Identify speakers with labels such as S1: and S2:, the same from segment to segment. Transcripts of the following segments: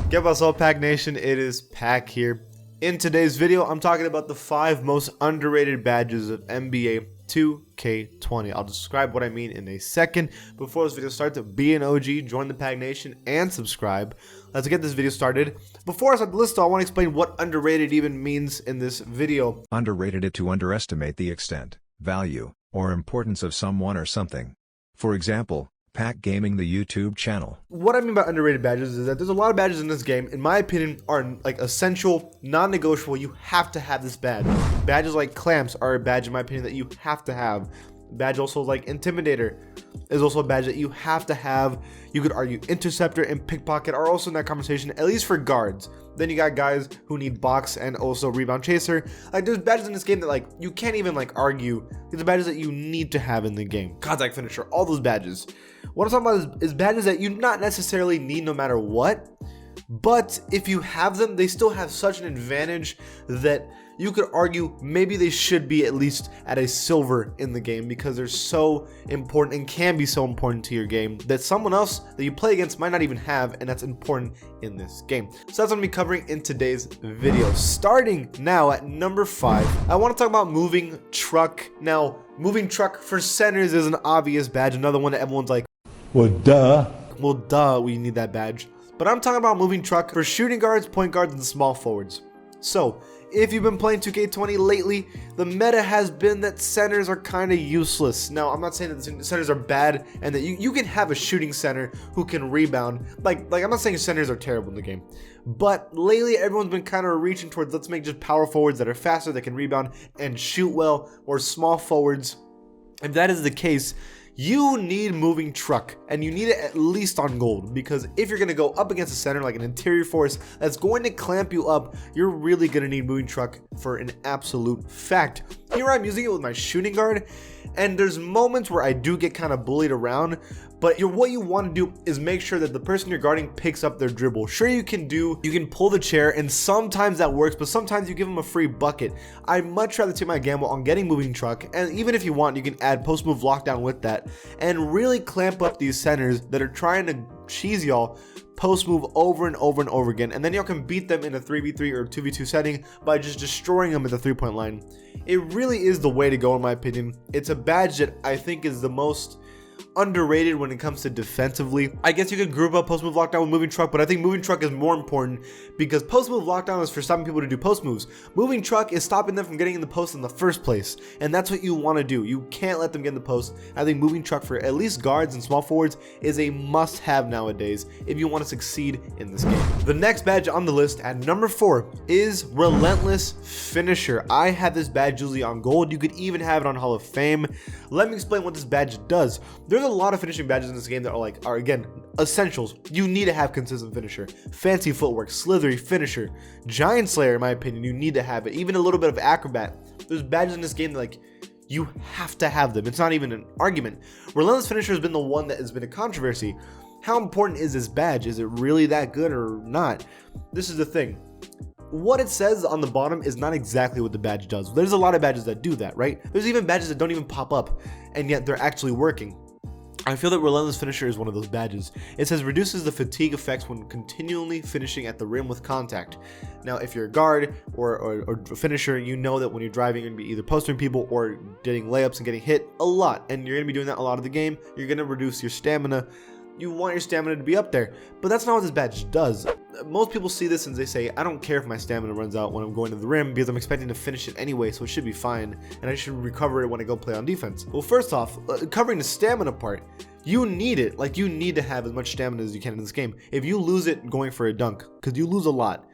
S1: Get what's up, Pack Nation? It is Pack here. In today's video, I'm talking about the 5 most underrated badges of NBA 2K20. I'll describe what I mean in a second. Before this video starts, be an OG, join the Pack Nation, and subscribe. Let's get this video started. Before I start the list, though, I want to explain what underrated even means in this video.
S2: Underrated is to underestimate the extent, value, or importance of someone or something. For example, Pack Gaming, the YouTube channel.
S1: What I mean by underrated badges is that there's a lot of badges in this game, in my opinion, are like essential, non-negotiable. You have to have this badge. Badges like clamps are a badge, in my opinion, that you have to have. Badge also like Intimidator is also a badge that you have to have. You could argue Interceptor and Pickpocket are also in that conversation, at least for guards. Then you got guys who need Box and also Rebound Chaser. Like, there's badges in this game that like you can't even like argue. These are badges that you need to have in the game. Contact Finisher, all those badges. What I'm talking about is badges that you not necessarily need no matter what, but if you have them, they still have such an advantage that you could argue maybe they should be at least at a silver in the game, because they're so important and can be so important to your game that someone else that you play against might not even have, and that's important in this game. So that's what I'm going to be covering in today's video. Starting now at number 5, I want to talk about Moving Truck. Now, Moving Truck for centers is an obvious badge, another one that everyone's like, well, duh, we need that badge. But I'm talking about Moving Truck for shooting guards, point guards, and small forwards. So, if you've been playing 2K20 lately, the meta has been that centers are kind of useless. Now, I'm not saying that centers are bad and that you can have a shooting center who can rebound. Like I'm not saying centers are terrible in the game. But lately, everyone's been kind of reaching towards, let's make just power forwards that are faster, that can rebound and shoot well, or small forwards. If that is the case, you need Moving Truck, and you need it at least on gold, because if you're going to go up against a center like an interior force that's going to clamp you up, you're really going to need Moving Truck for an absolute fact. Here I'm using it with my shooting guard, and there's moments where I do get kind of bullied around, but what you want to do is make sure that the person you're guarding picks up their dribble. Sure, you can pull the chair, and sometimes that works, but sometimes you give them a free bucket. I'd much rather take my gamble on getting Moving Truck, and even if you want, you can add post move lockdown with that, and really clamp up these centers that are trying to cheese y'all post move over and over and over again, and then y'all can beat them in a 3v3 or 2v2 setting by just destroying them at the 3-point line. It really is the way to go, in my opinion. It's a badge that I think is the most underrated when it comes to defensively. I guess you could group up post move lockdown with Moving Truck, but I think Moving Truck is more important because post move lockdown is for stopping people to do post moves. Moving Truck is stopping them from getting in the post in the first place, and that's what you want to do. You can't let them get in the post. I think Moving Truck for at least guards and small forwards is a must have nowadays if you want to succeed in this game. The next badge on the list at number 4 is Relentless Finisher. I have this badge usually on gold. You could even have it on Hall of Fame. Let me explain what this badge does. There's a lot of finishing badges in this game that are again essentials. You need to have consistent finisher, fancy footwork, slithery finisher, giant slayer. In my opinion, you need to have it. Even a little bit of acrobat. There's badges in this game that you have to have them. It's not even an argument. Relentless Finisher has been the one that has been a controversy. How important is this badge? Is it really that good or not? This is the thing. What it says on the bottom is not exactly what the badge does. There's a lot of badges that do that, right? There's even badges that don't even pop up, and yet they're actually working. I feel that Relentless Finisher is one of those badges. It says reduces the fatigue effects when continually finishing at the rim with contact. Now, if you're a guard or a finisher, you know that when you're driving, you're going to be either posting people or getting layups and getting hit a lot, and you're going to be doing that a lot of the game. You're going to reduce your stamina. You want your stamina to be up there, but that's not what this badge does. Most people see this and they say, I don't care if my stamina runs out when I'm going to the rim because I'm expecting to finish it anyway, so it should be fine, and I should recover it when I go play on defense. Well, first off, covering the stamina part, you need it. Like, you need to have as much stamina as you can in this game. If you lose it going for a dunk, because you lose a lot,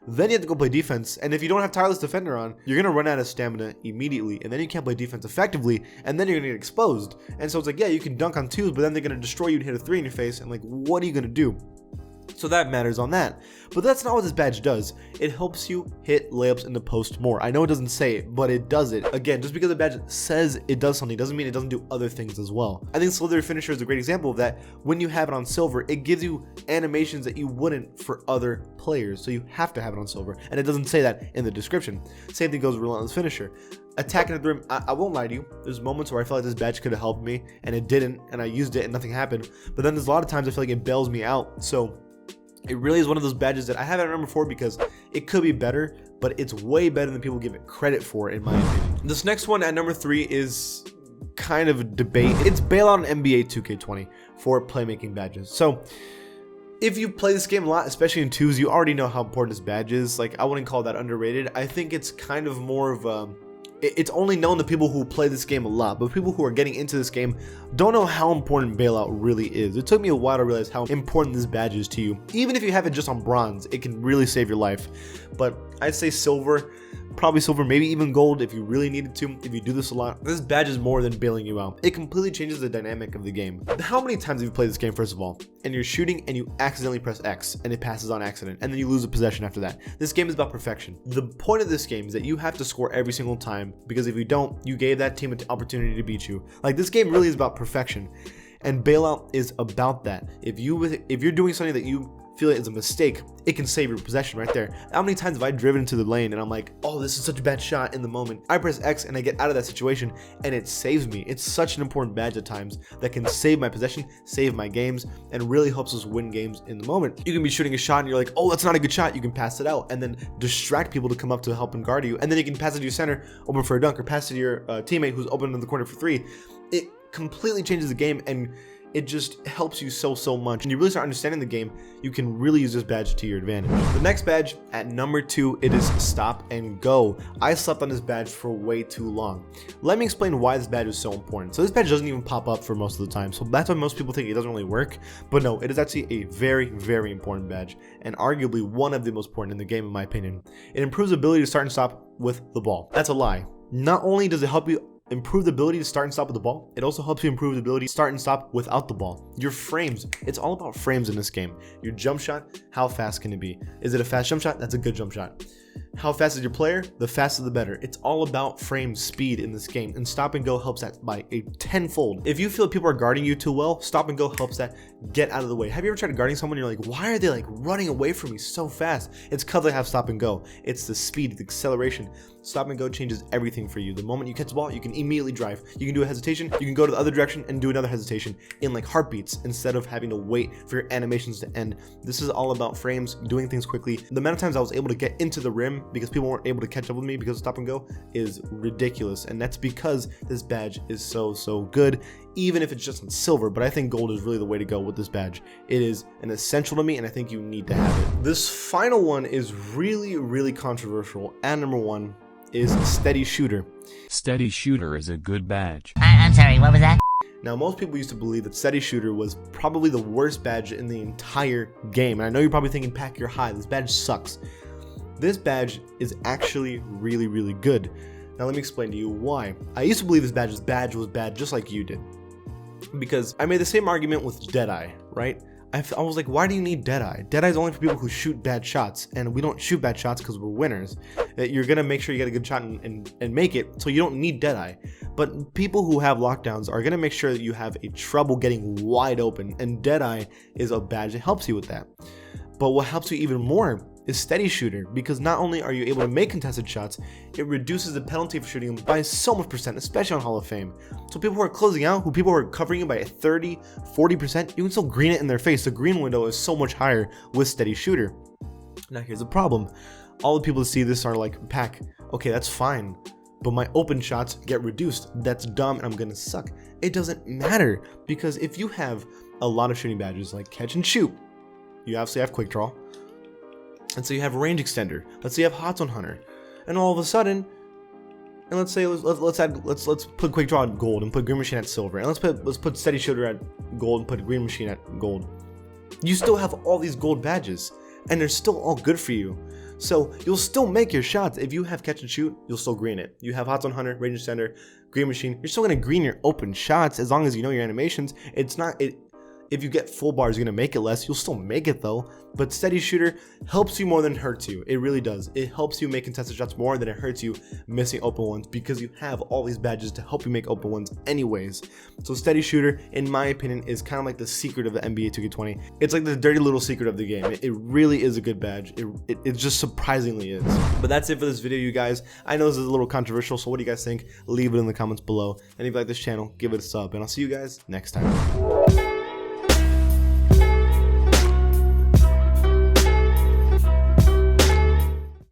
S1: then you have to go play defense, and if you don't have Tireless Defender on, you're going to run out of stamina immediately, and then you can't play defense effectively, and then you're going to get exposed. And so it's like, yeah, you can dunk on 2s, but then they're going to destroy you and hit a 3 in your face, and like, what are you going to do? So that matters on that. But that's not what this badge does. It helps you hit layups in the post more. I know it doesn't say it, but it does it. Again, just because the badge says it does something doesn't mean it doesn't do other things as well. I think Slithery Finisher is a great example of that. When you have it on silver, it gives you animations that you wouldn't for other players. So you have to have it on silver. And it doesn't say that in the description. Same thing goes with Relentless Finisher. Attacking at the rim, I won't lie to you, there's moments where I feel like this badge could have helped me, and it didn't, and I used it and nothing happened. But then there's a lot of times I feel like it bails me out. So It really is one of those badges that I haven't at number 4 because it could be better, but it's way better than people give it credit for, in my opinion. This next one at number 3 is kind of a debate. It's Bailout on NBA 2K20 for playmaking badges. So if you play this game a lot, especially in 2s, you already know how important this badge is. Like, I wouldn't call that underrated. I think it's kind of more of it's only known to people who play this game a lot, but people who are getting into this game don't know how important Bailout really is. It took me a while to realize how important this badge is to you. Even if you have it just on bronze, it can really save your life. But I'd say silver, probably silver, maybe even gold if you really needed to, if you do this a lot. This badge is more than bailing you out. It completely changes the dynamic of the game. How many times have you played this game, first of all, and you're shooting and you accidentally press X and it passes on accident, and then you lose a possession after that? This game is about perfection. The point of this game is that you have to score every single time, because if you don't, you gave that team an opportunity to beat you. Like, this game really is about perfection, and Bailout is about that. If you're doing something that you feel it is a mistake, it can save your possession right there. How many times have I driven into the lane and I'm like, oh, this is such a bad shot in the moment. I press X and I get out of that situation and it saves me. It's such an important badge at times that can save my possession, save my games, and really helps us win games in the moment. You can be shooting a shot and you're like, oh, that's not a good shot. You can pass it out and then distract people to come up to help and guard you. And then you can pass it to your center, open for a dunk, or pass it to your teammate who's open in the corner for 3. It completely changes the game, and it just helps you so much. And you really start understanding the game, you can really use this badge to your advantage. The next badge at number 2, it is Stop and Go. I slept on this badge for way too long. Let me explain why this badge is so important. So this badge doesn't even pop up for most of the time, so that's why most people think it doesn't really work. But no, it is actually a very important badge, and arguably one of the most important in the game, in my opinion. It improves the ability to start and stop with the ball. That's a lie. Not only does it help you improve the ability to start and stop with the ball, it also helps you improve the ability to start and stop without the ball. Your frames, it's all about frames in this game. Your jump shot, how fast can it be? Is it a fast jump shot? That's a good jump shot. How fast is your player? The faster the better. It's all about frame speed in this game, and Stop and Go helps that by a tenfold. If you feel people are guarding you too well, Stop and Go helps that get out of the way. Have you ever tried guarding someone and you're like, why are they like running away from me so fast? It's because they have Stop and Go. It's the speed, the acceleration. Stop and Go changes everything for you. The moment you catch the ball, you can immediately drive. You can do a hesitation, you can go to the other direction and do another hesitation in like heartbeats instead of having to wait for your animations to end. This is all about frames, doing things quickly. The amount of times I was able to get into the rim because people weren't able to catch up with me because of Stop and Go is ridiculous, and that's because this badge is so good, even if it's just in silver. But I think gold is really the way to go with this badge. It is an essential to me, and I think you need to have it. This final one is really controversial. At number 1 is Steady Shooter.
S3: Steady Shooter is a good badge.
S4: I'm sorry, what was that?
S1: Now, most people used to believe that Steady Shooter was probably the worst badge in the entire game, and I know you're probably thinking, Pack, you're high, this badge sucks. This badge is actually really good. Now let me explain to you why. I used to believe this badge was bad just like you did, because I made the same argument with Deadeye, right? I was like, why do you need Deadeye? Deadeye is only for people who shoot bad shots, and we don't shoot bad shots because we're winners. You're gonna make sure you get a good shot and make it, so you don't need Deadeye. But people who have lockdowns are gonna make sure that you have a trouble getting wide open, and Deadeye is a badge that helps you with that. But what helps you even more is Steady Shooter, because not only are you able to make contested shots, it reduces the penalty for shooting them by so much %, especially on Hall of Fame. So people who are closing out, people who are covering you by 30, 40%, you can still green it in their face. The green window is so much higher with Steady Shooter. Now here's the problem. All the people that see this are like, Pack, okay, that's fine, but my open shots get reduced. That's dumb and I'm gonna suck. It doesn't matter, because if you have a lot of shooting badges like Catch and Shoot, you obviously have Quick Draw, and so you have Range Extender. Let's say you have Hot Zone Hunter, and all of a sudden, and let's say let's put Quick Draw at gold and put Green Machine at silver, and let's put Steady Shooter at gold and put Green Machine at gold. You still have all these gold badges, and they're still all good for you. So you'll still make your shots. If you have Catch and Shoot, you'll still green it. You have Hot Zone Hunter, Range Extender, Green Machine. You're still gonna green your open shots as long as you know your animations. If you get full bars, you're gonna make it less. You'll still make it though. But Steady Shooter helps you more than it hurts you. It really does. It helps you make contested shots more than it hurts you missing open ones, because you have all these badges to help you make open ones anyways. So Steady Shooter, in my opinion, is kind of like the secret of the NBA 2K20. It's like the dirty little secret of the game. It really is a good badge. It just surprisingly is. But that's it for this video, you guys. I know this is a little controversial, so what do you guys think? Leave it in the comments below. And if you like this channel, give it a sub, and I'll see you guys next time.